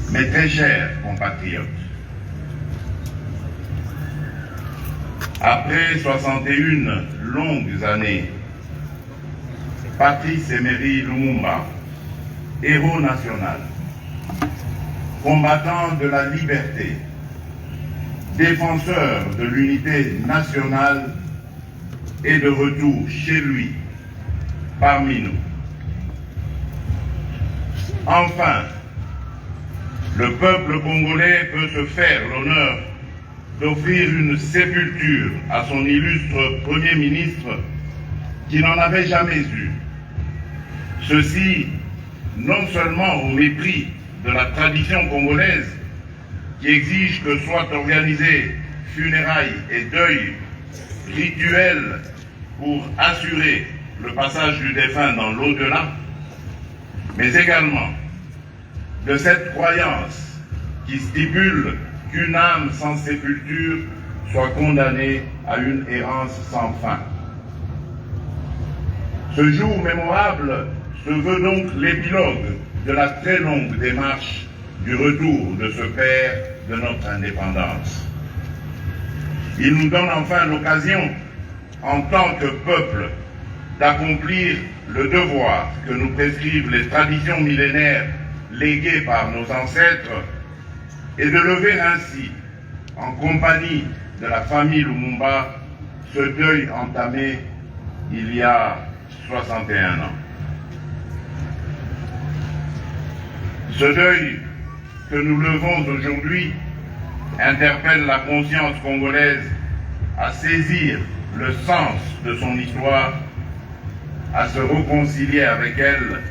Mes très chers compatriotes, après 61 longues années, Patrice Emery Lumumba, héros national, combattant de la liberté, défenseur de l'unité nationale, est de retour chez lui, parmi nous. Enfin, le peuple congolais peut se faire l'honneur d'offrir une sépulture à son illustre Premier ministre qui n'en avait jamais eu. Ceci, non seulement au mépris de la tradition congolaise qui exige que soient organisés funérailles et deuils rituels pour assurer le passage du défunt dans l'au-delà, mais également de cette croyance qui stipule qu'une âme sans sépulture soit condamnée à une errance sans fin. Ce jour mémorable se veut donc l'épilogue de la très longue démarche du retour de ce père de notre indépendance. Il nous donne enfin l'occasion, en tant que peuple, d'accomplir le devoir que nous prescrivent les traditions millénaires léguées par nos ancêtres et de lever ainsi, en compagnie de la famille Lumumba, ce deuil entamé il y a 61 ans. Ce deuil que nous levons aujourd'hui interpelle la conscience congolaise à saisir le sens de son histoire, à se réconcilier avec elle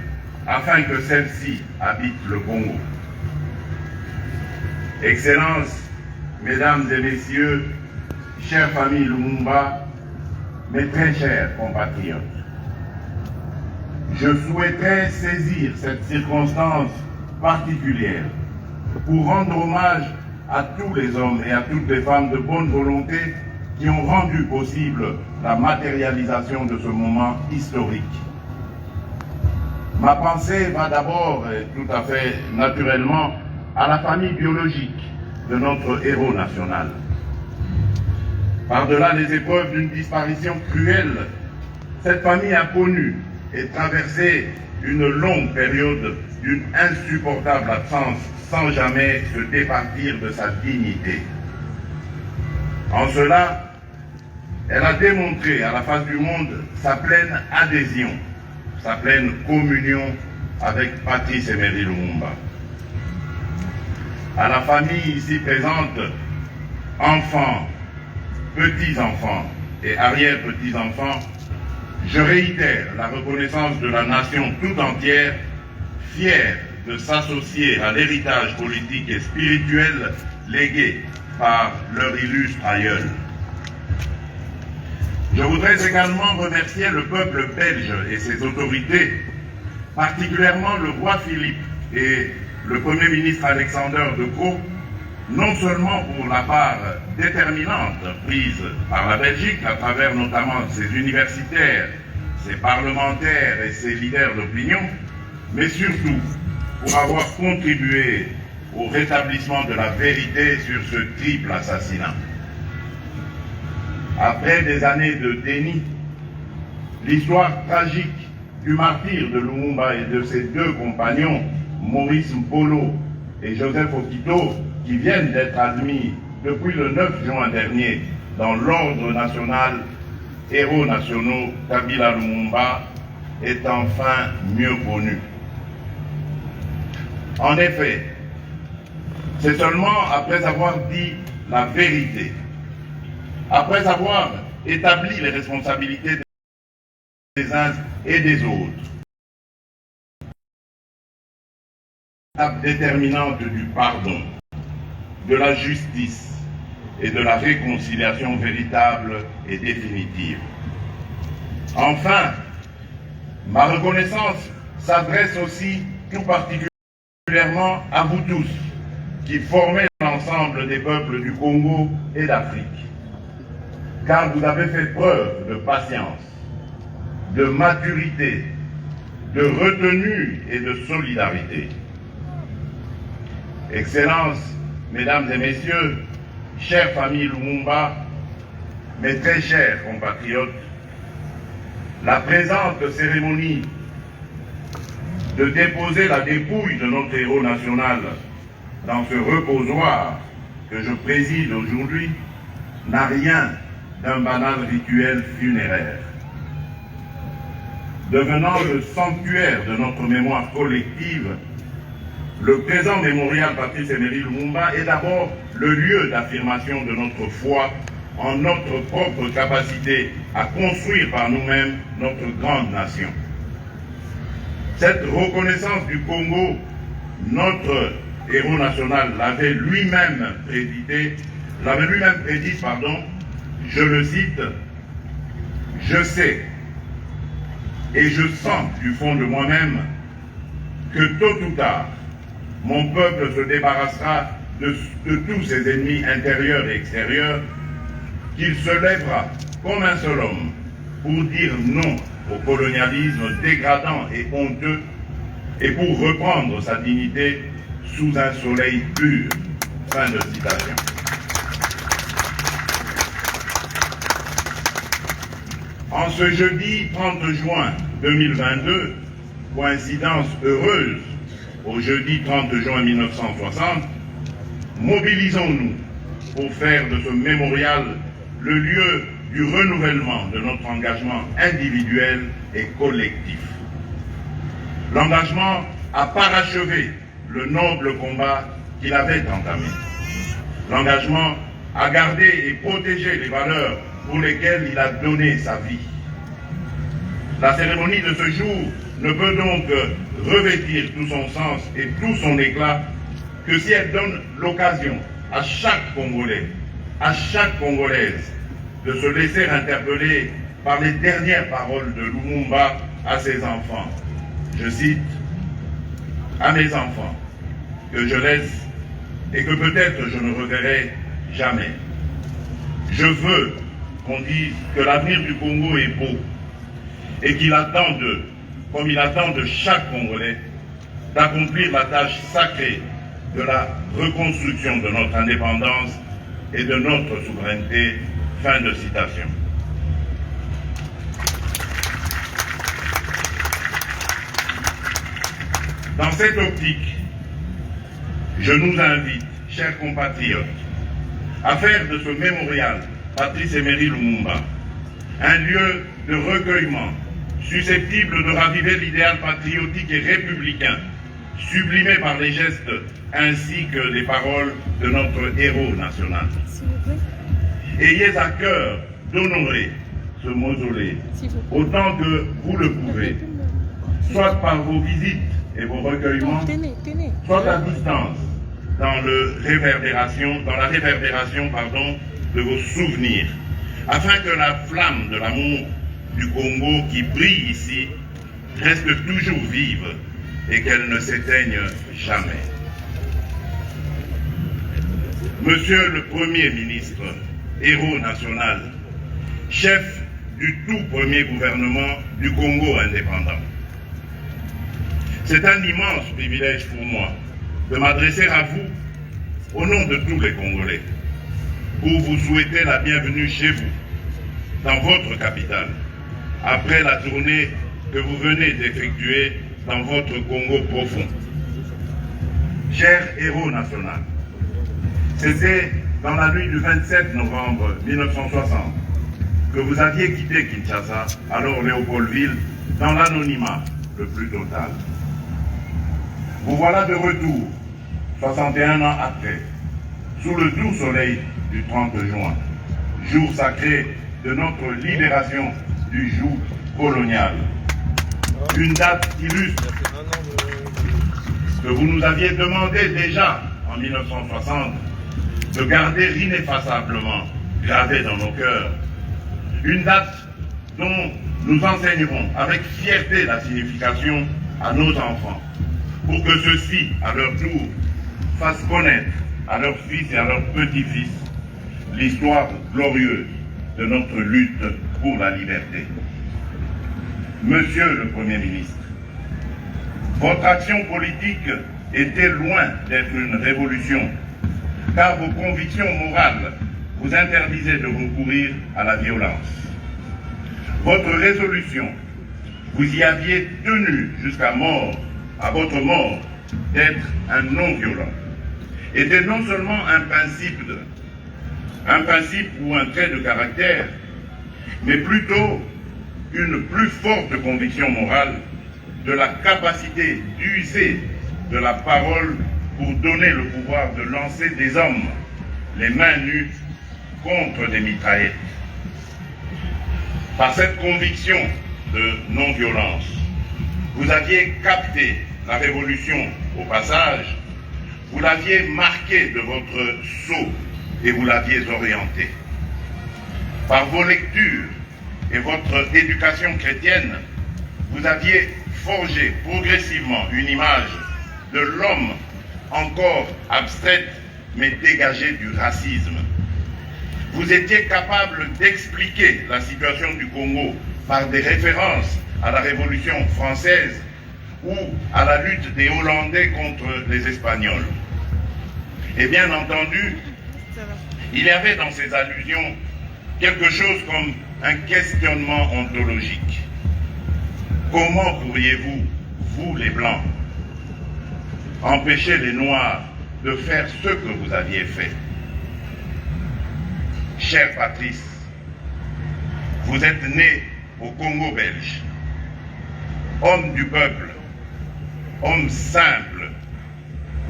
afin que celle-ci habite le Congo. Excellences, Mesdames et Messieurs, chère famille Lumumba, mes très chers compatriotes, je souhaiterais saisir cette circonstance particulière pour rendre hommage à tous les hommes et à toutes les femmes de bonne volonté qui ont rendu possible la matérialisation de ce moment historique. Ma pensée va d'abord, et tout à fait naturellement, à la famille biologique de notre héros national. Par-delà les épreuves d'une disparition cruelle, cette famille a connu et traversé une longue période d'une insupportable absence sans jamais se départir de sa dignité. En cela, elle a démontré à la face du monde sa pleine adhésion, sa pleine communion avec Patrice Emery Lumumba. À la famille ici présente, enfants, petits-enfants et arrière-petits-enfants, je réitère la reconnaissance de la nation tout entière, fière de s'associer à l'héritage politique et spirituel légué par leur illustre aïeul. Je voudrais également remercier le peuple belge et ses autorités, particulièrement le roi Philippe et le Premier ministre Alexander De Croo, non seulement pour la part déterminante prise par la Belgique à travers notamment ses universitaires, ses parlementaires et ses leaders d'opinion, mais surtout pour avoir contribué au rétablissement de la vérité sur ce triple assassinat. Après des années de déni, l'histoire tragique du martyre de Lumumba et de ses deux compagnons, Maurice Mpolo et Joseph Okito, qui viennent d'être admis depuis le 9 juin dernier dans l'ordre national Héros nationaux Kabila Lumumba, est enfin mieux connu. En effet, c'est seulement après avoir dit la vérité, après avoir établi les responsabilités des uns et des autres, l'étape déterminante du pardon, de la justice et de la réconciliation véritable et définitive. Enfin, ma reconnaissance s'adresse aussi tout particulièrement à vous tous qui formez l'ensemble des peuples du Congo et d'Afrique, car vous avez fait preuve de patience, de maturité, de retenue et de solidarité. Excellences, Mesdames et Messieurs, chère famille Lumumba, mes très chers compatriotes, la présente cérémonie de déposer la dépouille de notre héros national dans ce reposoir que je préside aujourd'hui n'a rien d'un banal rituel funéraire. Devenant le sanctuaire de notre mémoire collective, le présent mémorial Patrice Emery Lumumba est d'abord le lieu d'affirmation de notre foi en notre propre capacité à construire par nous-mêmes notre grande nation. Cette reconnaissance du Congo, notre héros national l'avait lui-même prédite, je le cite, « Je sais et je sens du fond de moi-même que tôt ou tard, mon peuple se débarrassera de tous ses ennemis intérieurs et extérieurs, qu'il se lèvera comme un seul homme pour dire non au colonialisme dégradant et honteux et pour reprendre sa dignité sous un soleil pur. » Fin de citation. En ce jeudi 30 juin 2022, coïncidence heureuse au jeudi 30 juin 1960, mobilisons-nous pour faire de ce mémorial le lieu du renouvellement de notre engagement individuel et collectif. L'engagement à parachever le noble combat qu'il avait entamé. L'engagement à garder et protéger les valeurs pour lesquelles il a donné sa vie. La cérémonie de ce jour ne peut donc revêtir tout son sens et tout son éclat que si elle donne l'occasion à chaque Congolais, à chaque Congolaise, de se laisser interpeller par les dernières paroles de Lumumba à ses enfants. Je cite, « À mes enfants, que je laisse et que peut-être je ne reverrai jamais. Je veux qu'on dise que l'avenir du Congo est beau et qu'il attend d'eux, comme il attend de chaque Congolais, d'accomplir la tâche sacrée de la reconstruction de notre indépendance et de notre souveraineté. » Fin de citation. Dans cette optique, je nous invite, chers compatriotes, à faire de ce mémorial Patrice Emery Lumumba un lieu de recueillement susceptible de raviver l'idéal patriotique et républicain, sublimé par les gestes ainsi que les paroles de notre héros national. Ayez à cœur d'honorer ce mausolée autant que vous le pouvez, soit par vos visites et vos recueillements, soit à distance dans la réverbération de vos souvenirs, afin que la flamme de l'amour du Congo qui brille ici reste toujours vive et qu'elle ne s'éteigne jamais. Monsieur le Premier ministre, héros national, chef du tout premier gouvernement du Congo indépendant, c'est un immense privilège pour moi de m'adresser à vous au nom de tous les Congolais pour vous souhaiter la bienvenue chez vous, dans votre capitale, après la tournée que vous venez d'effectuer dans votre Congo profond. Cher héros national, c'était dans la nuit du 27 novembre 1960 que vous aviez quitté Kinshasa, alors Léopoldville, dans l'anonymat le plus total. Vous voilà de retour, 61 ans après, sous le doux soleil du 30 juin, jour sacré de notre libération du joug colonial. Une date illustre que vous nous aviez demandé déjà en 1960 de garder ineffaçablement gravée dans nos cœurs. Une date dont nous enseignerons avec fierté la signification à nos enfants, pour que ceux-ci, à leur tour, fassent connaître à leurs fils et à leurs petits-fils l'histoire glorieuse de notre lutte pour la liberté. Monsieur le Premier ministre, votre action politique était loin d'être une révolution, car vos convictions morales vous interdisaient de recourir à la violence. Votre résolution, vous y aviez tenu jusqu'à mort, à votre mort, d'être un non-violent, était non seulement un principe ou un trait de caractère, mais plutôt une plus forte conviction morale de la capacité d'user de la parole pour donner le pouvoir de lancer des hommes, les mains nues, contre des mitraillettes. Par cette conviction de non-violence, vous aviez capté la révolution au passage, vous l'aviez marquée de votre sceau et vous l'aviez orientée. Par vos lectures et votre éducation chrétienne, vous aviez forgé progressivement une image de l'homme encore abstraite mais dégagée du racisme. Vous étiez capable d'expliquer la situation du Congo par des références à la Révolution française ou à la lutte des Hollandais contre les Espagnols. Et bien entendu, il y avait dans ces allusions quelque chose comme un questionnement ontologique. Comment pourriez-vous, vous les Blancs, empêcher les Noirs de faire ce que vous aviez fait? Cher Patrice, vous êtes né au Congo belge, homme du peuple, homme simple,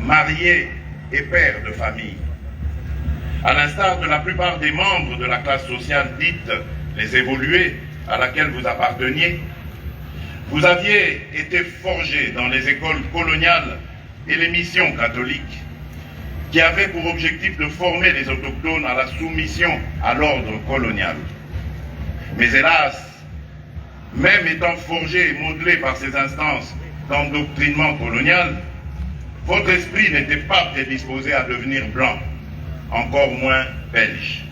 marié et père de famille. À l'instar de la plupart des membres de la classe sociale dite les évolués à laquelle vous apparteniez, vous aviez été forgé dans les écoles coloniales et les missions catholiques qui avaient pour objectif de former les autochtones à la soumission à l'ordre colonial. Mais hélas, même étant forgé et modelé par ces instances d'endoctrinement colonial, votre esprit n'était pas prédisposé à devenir blanc, encore moins belge.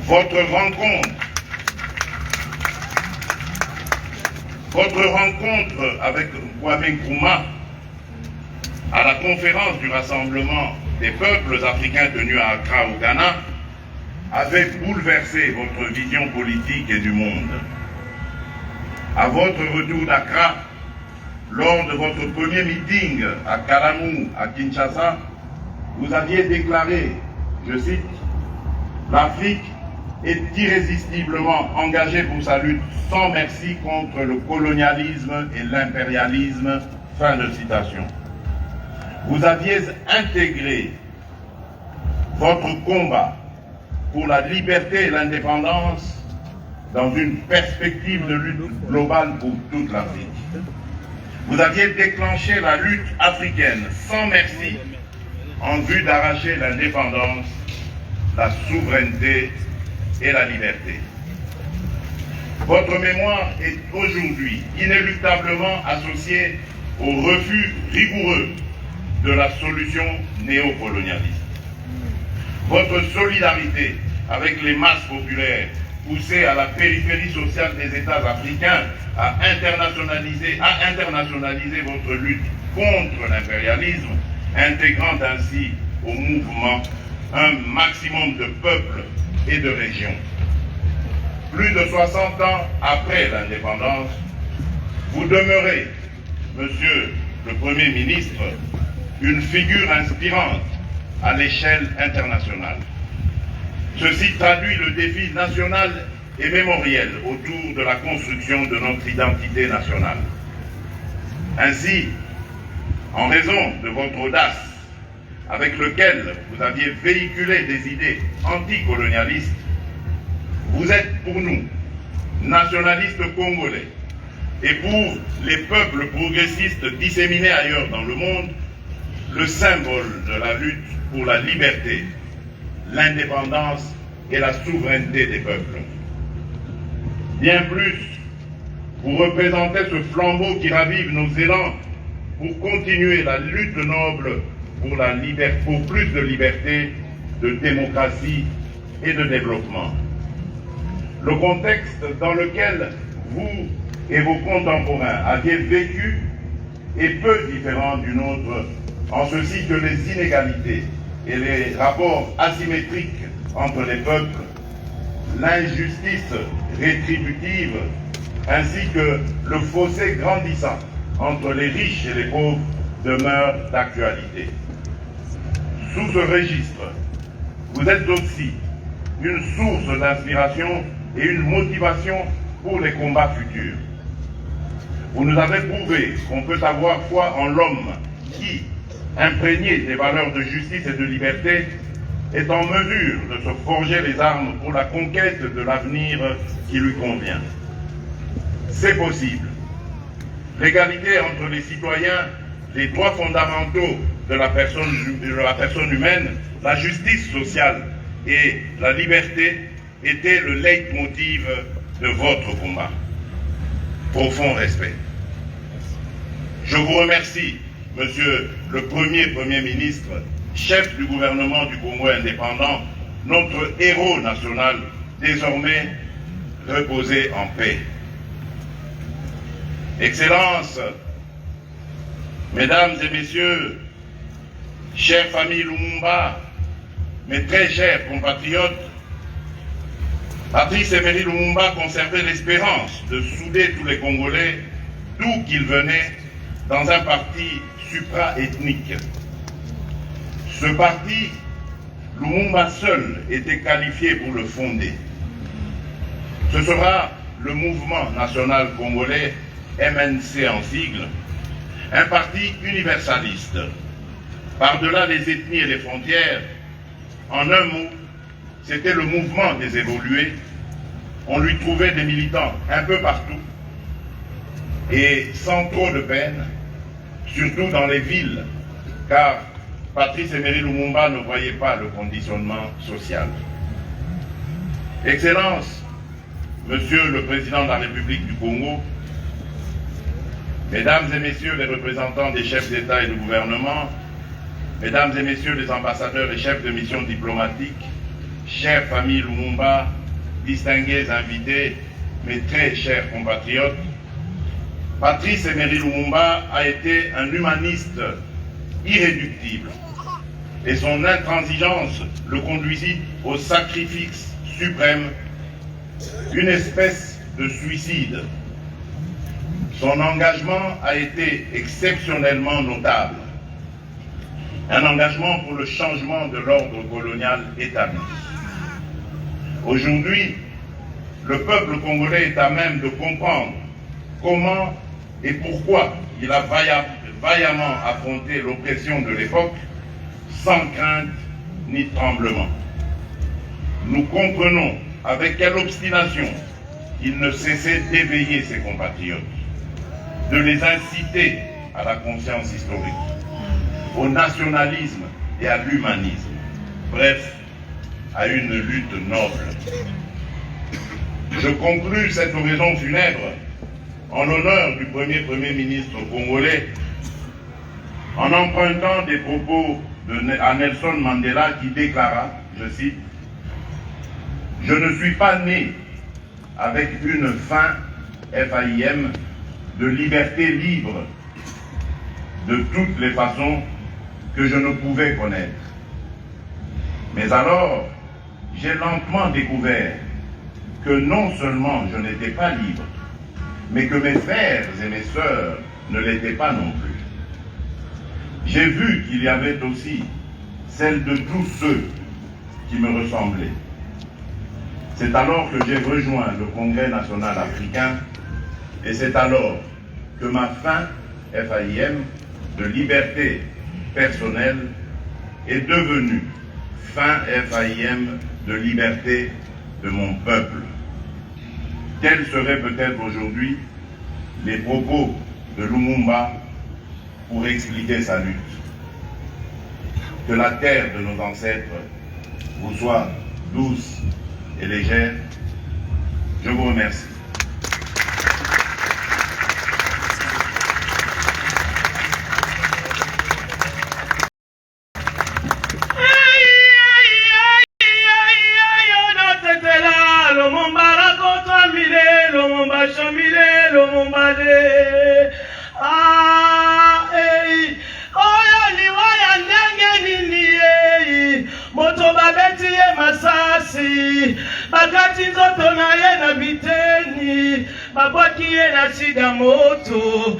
Votre rencontre avec Kwame Nkrumah à la conférence du Rassemblement des peuples africains tenue à Accra au Ghana avait bouleversé votre vision politique et du monde. À votre retour d'Accra, lors de votre premier meeting à Kalamu, à Kinshasa, vous aviez déclaré, je cite, « L'Afrique est irrésistiblement engagée pour sa lutte sans merci contre le colonialisme et l'impérialisme. » Fin de citation. Vous aviez intégré votre combat pour la liberté et l'indépendance dans une perspective de lutte globale pour toute l'Afrique. Vous aviez déclenché la lutte africaine sans merci en vue d'arracher l'indépendance, la souveraineté et la liberté. Votre mémoire est aujourd'hui inéluctablement associée au refus rigoureux de la solution néocolonialiste. Votre solidarité avec les masses populaires poussées à la périphérie sociale des États africains à internationaliser votre lutte contre l'impérialisme, intégrant ainsi au mouvement un maximum de peuples et de régions. Plus de 60 ans après l'indépendance, vous demeurez, Monsieur le Premier ministre, une figure inspirante à l'échelle internationale. Ceci traduit le défi national et mémoriel autour de la construction de notre identité nationale. Ainsi, en raison de votre audace avec lequel vous aviez véhiculé des idées anticolonialistes, vous êtes pour nous, nationalistes congolais, et pour les peuples progressistes disséminés ailleurs dans le monde, le symbole de la lutte pour la liberté, l'indépendance et la souveraineté des peuples. Bien plus, vous représentez ce flambeau qui ravive nos élans pour continuer la lutte noble pour plus de liberté, de démocratie et de développement. Le contexte dans lequel vous et vos contemporains aviez vécu est peu différente d'une autre, en ceci que les inégalités et les rapports asymétriques entre les peuples, l'injustice rétributive, ainsi que le fossé grandissant entre les riches et les pauvres demeurent d'actualité. Sous ce registre, vous êtes aussi une source d'inspiration et une motivation pour les combats futurs. Vous nous avez prouvé qu'on peut avoir foi en l'homme qui, imprégné des valeurs de justice et de liberté, est en mesure de se forger les armes pour la conquête de l'avenir qui lui convient. C'est possible. L'égalité entre les citoyens, les droits fondamentaux de la personne humaine, la justice sociale et la liberté étaient le leitmotiv de votre combat. Profond respect. Je vous remercie, Monsieur le Premier ministre, chef du gouvernement du Congo indépendant, notre héros national, désormais reposé en paix. Excellences, Mesdames et Messieurs, chère famille Lumumba, mes très chers compatriotes, Patrice Emery Lumumba conservait l'espérance de souder tous les Congolais, d'où qu'ils venaient, dans un parti supra-ethnique. Ce parti, Lumumba seul était qualifié pour le fonder. Ce sera le Mouvement national congolais, MNC en sigle, un parti universaliste. Par-delà les ethnies et les frontières, en un mot, c'était le mouvement des évolués. On lui trouvait des militants un peu partout et sans trop de peine, surtout dans les villes, car Patrice Emery Lumumba ne voyait pas le conditionnement social. Excellences, Monsieur le Président de la République du Congo, Mesdames et Messieurs les représentants des chefs d'État et de gouvernement, Mesdames et Messieurs les ambassadeurs et chefs de mission diplomatique, chère famille Lumumba, distingués invités, mes très chers compatriotes, Patrice Emery Lumumba a été un humaniste irréductible et son intransigeance le conduisit au sacrifice suprême, une espèce de suicide. Son engagement a été exceptionnellement notable. Un engagement pour le changement de l'ordre colonial établi. Aujourd'hui, le peuple congolais est à même de comprendre comment et pourquoi il a vaillamment affronté l'oppression de l'époque sans crainte ni tremblement. Nous comprenons avec quelle obstination il ne cessait d'éveiller ses compatriotes, de les inciter à la conscience historique, au nationalisme et à l'humanisme, bref, à une lutte noble. Je conclus cette oraison funèbre en l'honneur du Premier ministre congolais en empruntant des propos à Nelson Mandela qui déclara, je cite, « Je ne suis pas né avec une faim, FAIM, de liberté libre de toutes les façons que je ne pouvais connaître. Mais alors, j'ai lentement découvert que non seulement je n'étais pas libre, mais que mes frères et mes sœurs ne l'étaient pas non plus. J'ai vu qu'il y avait aussi celle de tous ceux qui me ressemblaient. C'est alors que j'ai rejoint le Congrès national africain et c'est alors que ma faim, FAIM, de liberté personnelle est devenue faim, FAIM, de liberté de mon peuple. Tels seraient peut-être aujourd'hui les propos de Lumumba pour expliquer sa lutte. Que la terre de nos ancêtres vous soit douce et légère. Je vous remercie. Lumumba masasi bakati nzoto na ye na biteni babwaki ye na sida moto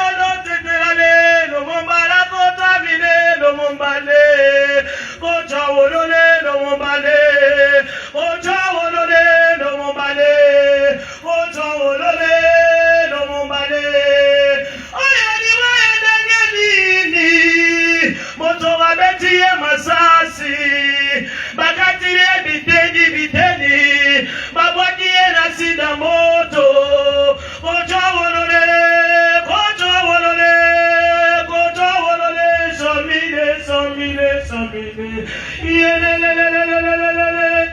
olotetela lelo mombala kota bilelo mombale kocha wololelo mombale kocha wololelo mombale kocha wololelo mombale oyani waende nini moto wabeti ye masasi bakati ye biteni babwaki ye na sida moto kocha wololelo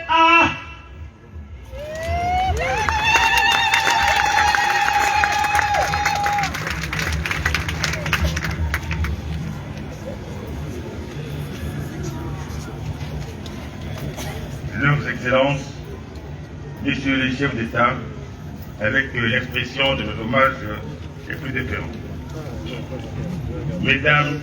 ah. Leurs Excellences, Messieurs les chefs d'État, avec l'expression de nos hommages les plus déférents. Mesdames